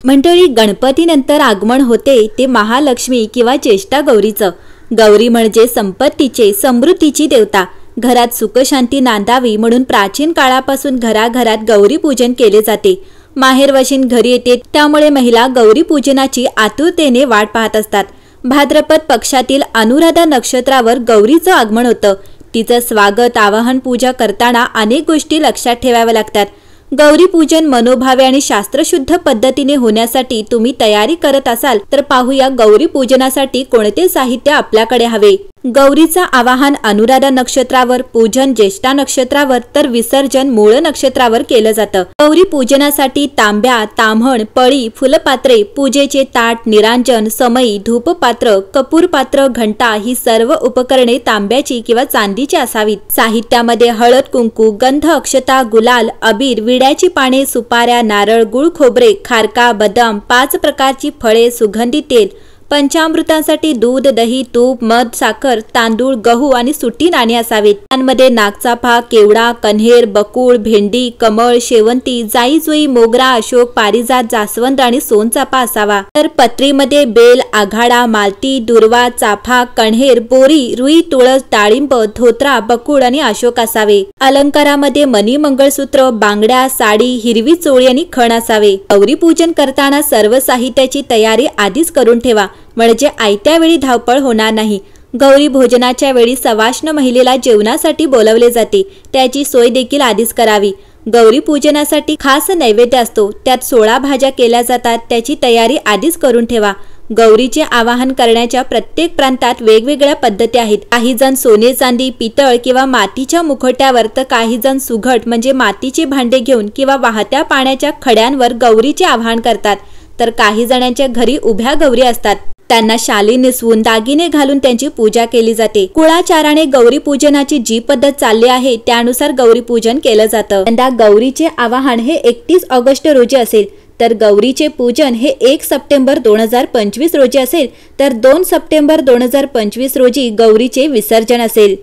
मंडळी, गणपतीनंतर आगमन होते ते महालक्ष्मी किंवा ज्येष्ठा गौरीचं। गौरी म्हणजे संपत्तीचे, समृद्धीची देवता। घरात सुखशांती नांदावी म्हणून प्राचीन काळापासून घराघरात गौरी पूजन केले जाते। माहेरवशीन घरी येते, त्यामुळे महिला गौरी पूजनाची आतुरतेने वाट पाहत असतात। भाद्रपद पक्षातील अनुराधा नक्षत्रावर गौरीचं आगमन होतं। तिचं स्वागत, आवाहन, पूजा करताना अनेक गोष्टी लक्षात ठेवाव्या लागतात। गौरी पूजन मनोभावे आणि शास्त्रशुद्ध पद्धतीने होण्यासाठी तुम्ही तयारी करत असाल तर पाहूया गौरी पूजनासाठी कोणते साहित्य आपल्याकडे हवे। गौरीचा आवाहन अनुराधा नक्षत्रावर, पूजन ज्येष्ठा नक्षत्रावर तर विसर्जन मूळ नक्षत्रावर केलं जातं। गौरी पूजनासाठी तांब्या, ताम्हण, पळी, फुलपात्रे, पूजेचे ताट, निरांजन, समई, धूपपात्र, कपूरपात्र, घंटा ही सर्व उपकरणे तांब्याची किंवा चांदीची असावीत। साहित्यामध्ये हळद, कुंकू, गंध, अक्षता, गुलाल, अबीर, विड्याची पाने, सुपाऱ्या, नारळ, गुळ, खोबरे, खारका, बदाम, 5 प्रकारची फळे, सुगंधी तेल, पंचामृतांसाठी दूध, दही, तूप, मध, साखर, तांदूळ, गहू आणि सुटी नाणी असावीत। त्यांमध्ये नागचाफा, केवडा, कन्हेर, बकुळ, भेंडी, कमळ, शेवंती, जाई जुई, मोगरा, अशोक, पारिजात, जास्वंद आणि सोनचाफा असावा। तर पत्रीमध्ये बेल, आघाडा, मालती, दुर्वा, चाफा, कण्हेर, बोरी, रुई, तुळस, डाळिंब, धोत्रा, बकुळ आणि अशोक असावे। अलंकारामध्ये मणी, मंगळसूत्र, बांगड्या, साडी, हिरवी चोळी आणि खण असावे। गौरी पूजन करताना सर्व साहित्याची तयारी आधीच करून ठेवा, म्हणजे आयत्या वेळी धावपळ होणार नाही। गौरी भोजनाच्या वेळी सवाष्ण महिलेला जेवणासाठी बोलवले जाते, त्याची सोय देखील आधीच करावी। गौरी पूजनासाठी खास नैवेद्य असतो, त्यात 16 भाज्या केल्या जातात, त्याची तयारी आधीच करून ठेवा। गौरीचे आवाहन करण्याच्या प्रत्येक प्रांतात वेगवेगळ्या पद्धती आहेत। काही जण सोने, चांदी, पितळ किंवा मातीच्या मुखट्यावर तर काही जण सुघट म्हणजे मातीचे भांडे घेऊन किंवा वाहत्या पाण्याच्या खड्यांवर गौरीचे आवाहन करतात। तर काही जणांच्या घरी उभ्या गौरी असतात, त्यांना शाली नेसवून दागिने घालून त्यांची पूजा केली जाते। कुळाचाराने गौरी पूजनाची जी पद्धत चालली आहे त्यानुसार गौरी पूजन केलं जातं। यंदा गौरीचे आवाहन हे 31 ऑगस्ट रोजी असेल, तर गौरीचे पूजन हे 1 सप्टेंबर 2025 रोजी असेल, तर 2 सप्टेंबर 2025 रोजी गौरीचे विसर्जन असेल।